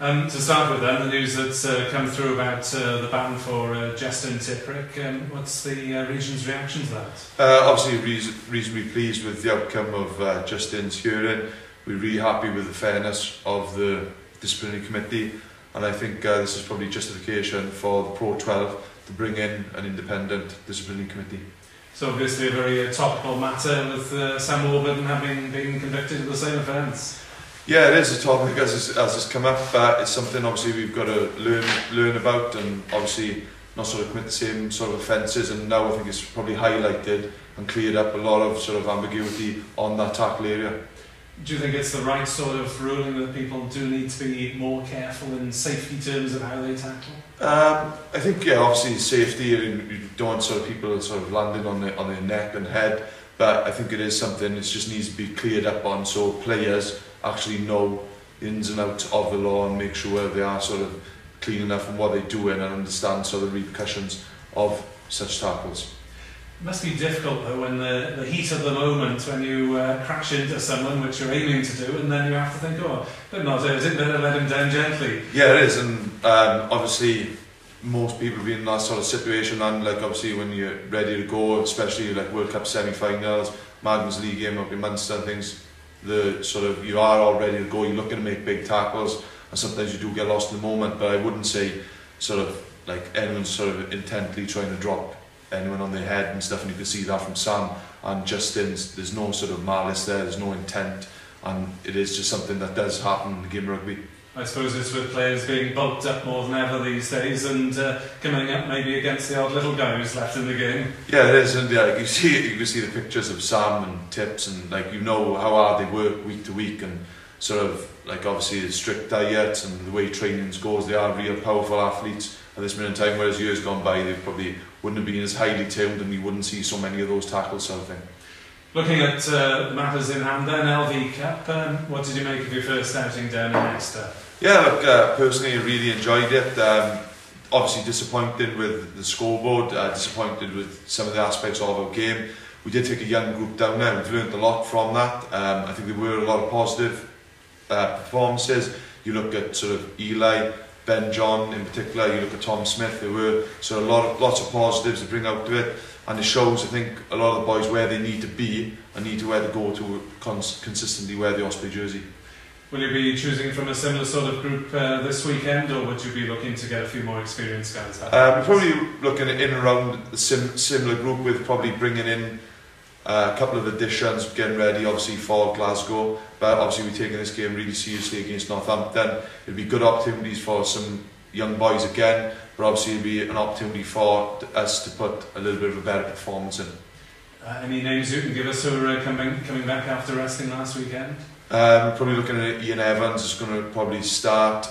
To start with then, the news that's come through about the ban for Justin Tipuric, what's the region's reaction to that? Obviously reasonably pleased with the outcome of Justin's hearing. We're really happy with the fairness of the disciplinary committee, and I think this is probably justification for the Pro 12 to bring in an independent disciplinary committee. So obviously a very topical matter with Sam Warburton having been convicted of the same offence. Yeah, it is a topic as it's come up. It's something obviously we've got to learn about, and obviously not sort of commit the same sort of offences. And now I think it's probably highlighted and cleared up a lot of sort of ambiguity on that tackle area. Do you think it's the right sort of ruling that people do need to be more careful in safety terms of how they tackle? I think obviously safety. You don't want sort of people sort of landing on their neck and head, but I think it is something that just needs to be cleared up on, so players actually know the ins and outs of the law and make sure they are sort of clean enough in what they're doing and understand sort of the repercussions of such tackles. It must be difficult though when the heat of the moment, when you crash into someone which you're aiming to do, and then you have to think, oh, but not is it better let him down gently? Yeah, it is, and obviously most people be in that sort of situation, and like obviously when you're ready to go, especially like World Cup semi-finals, Magnus League game up in Munster and things, you are all ready to go, you're looking to make big tackles, and sometimes you do get lost in the moment, but I wouldn't say sort of like anyone's sort of intently trying to drop anyone on their head and stuff, and you can see that from Sam and Justin's. There's no sort of malice there's no intent, and it is just something that does happen in the game of rugby. I suppose it's with players being bulked up more than ever these days, and coming up maybe against the odd little guy who's left in the game. Yeah, it is, and yeah, like you can see the pictures of Sam and Tips, and like you know how hard they work week to week, and sort of like obviously the strict diets and the way trainings goes. They are real powerful athletes at this minute in time, whereas years gone by they probably wouldn't have been as highly tuned, and we wouldn't see so many of those tackles sort of thing. Looking at the matters in hand then, LV Cup, what did you make of your first outing down in Exeter? Yeah, look, personally I really enjoyed it. Obviously disappointed with the scoreboard, disappointed with some of the aspects of our game. We did take a young group down there, we've learned a lot from that. I think there were a lot of positive performances. You look at sort of Eli, Ben John in particular, you look at Tom Smith, there were sort of lots of positives to bring out of it, and it shows, I think, a lot of the boys where they need to be and need to where to go to consistently wear the Osprey jersey. Will you be choosing from a similar sort of group this weekend, or would you be looking to get a few more experienced guys back? We're probably looking in around the similar group, with probably bringing in a couple of additions, getting ready obviously for Glasgow, but obviously we're taking this game really seriously against Northampton. It'll be good opportunities for some young boys again, but obviously it'll be an opportunity for us to put a little bit of a better performance in. Any names you can give us who are coming back after resting last weekend? Probably looking at Ian Evans is going to probably start.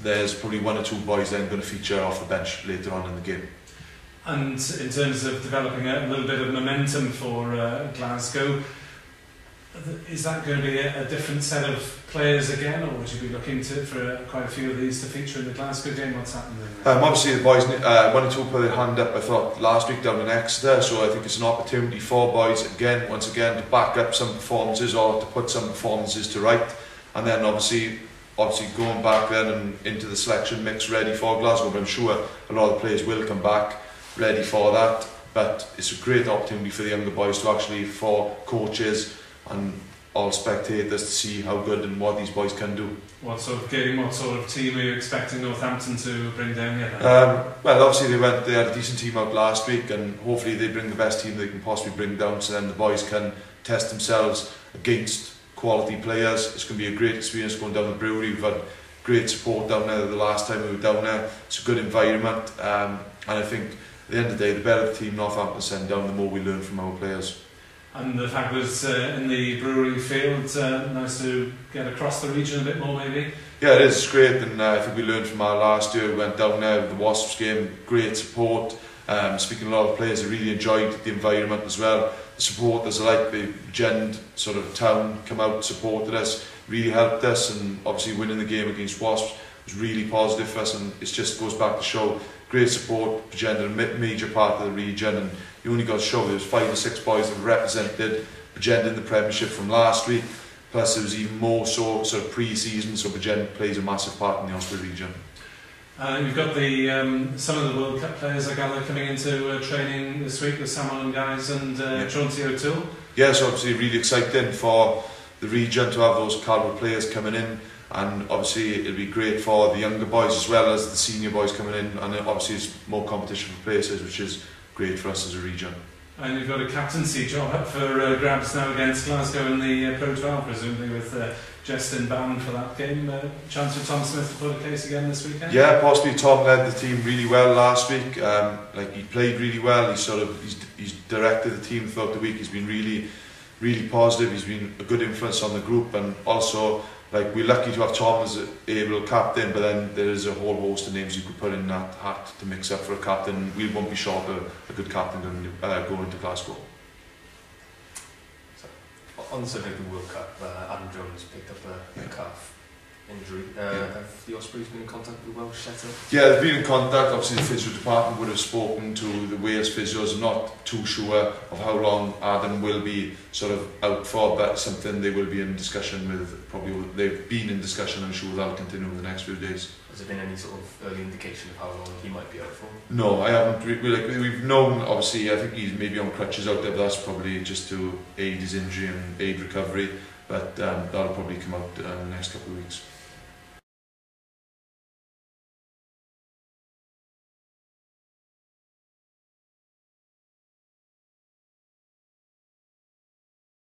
There's probably one or two boys then going to feature off the bench later on in the game. And in terms of developing a little bit of momentum for Glasgow, is that going to be a different set of players again, or would you be looking for quite a few of these to feature in the Glasgow game? What's happening there? Obviously the boys, one or two put their hand up, I thought, last week down in Exeter, so I think it's an opportunity for boys once again to back up some performances or to put some performances to right, and then obviously going back then and into the selection mix ready for Glasgow. But I'm sure a lot of the players will come back ready for that, but it's a great opportunity for the younger boys to actually, for coaches and all spectators, to see how good and what these boys can do. What sort of game, what sort of team are you expecting Northampton to bring down here then? Well, obviously they had a decent team out last week, and hopefully they bring the best team they can possibly bring down, so then the boys can test themselves against quality players. It's going to be a great experience going down the brewery. We've had great support down there the last time we were down there. It's a good environment, and I think at the end of the day, the better the team Northampton send down, the more we learn from our players. And the fact that it's in the brewery field, nice to get across the region a bit more maybe? Yeah, it is great, and I think we learned from our last year. We went down there with the Wasps game, great support. Speaking to a lot of the players, they really enjoyed the environment as well. The supporters, like the Bridgend sort of town, come out, supported us, really helped us, and obviously winning the game against Wasps was really positive for us, and it just goes back to show great support. Bridgend are a major part of the region, and you only got to show there was 5 or 6 boys that represented Bridgend in the Premiership from last week. Plus there was even more so sort of pre-season, so Bridgend plays a massive part in the Osprey region. You've got the some of the World Cup players, I gather, coming into training this week, the Salmon guys and Chauncey O'Toole. Yeah, so obviously really exciting for the region to have those calibre players coming in, and obviously it'll be great for the younger boys as well as the senior boys coming in, and obviously it's more competition for places, which is great for us as a region. And you've got a captaincy job up for grabs now against Glasgow in the Pro 12, presumably with Justin bound for that game. Chance for Tom Smith to put a case again this weekend? Yeah, possibly. Tom led the team really well last week. Like he played really well. He's directed the team throughout the week. He's been really positive. He's been a good influence on the group, and also like we're lucky to have Tom as able captain. But then there is a whole host of names you could put in that hat to mix up for a captain. We won't be short of a good captain going into Glasgow. On the subject of the World Cup, Adam Jones picked up a calf injury. Have the Ospreys been in contact with the Welsh setter? Yeah, they've been in contact. Obviously the physio department would have spoken to the Wales physios. I'm not too sure of how long Adam will be sort of out for, but something they will be in discussion with. Probably they've been in discussion, I'm sure that'll continue over the next few days. Has there been any sort of early indication of how long he might be out for? No, I haven't. We've known, obviously, I think he's maybe on crutches out there, but that's probably just to aid his injury and aid recovery. But that'll probably come out in the next couple of weeks.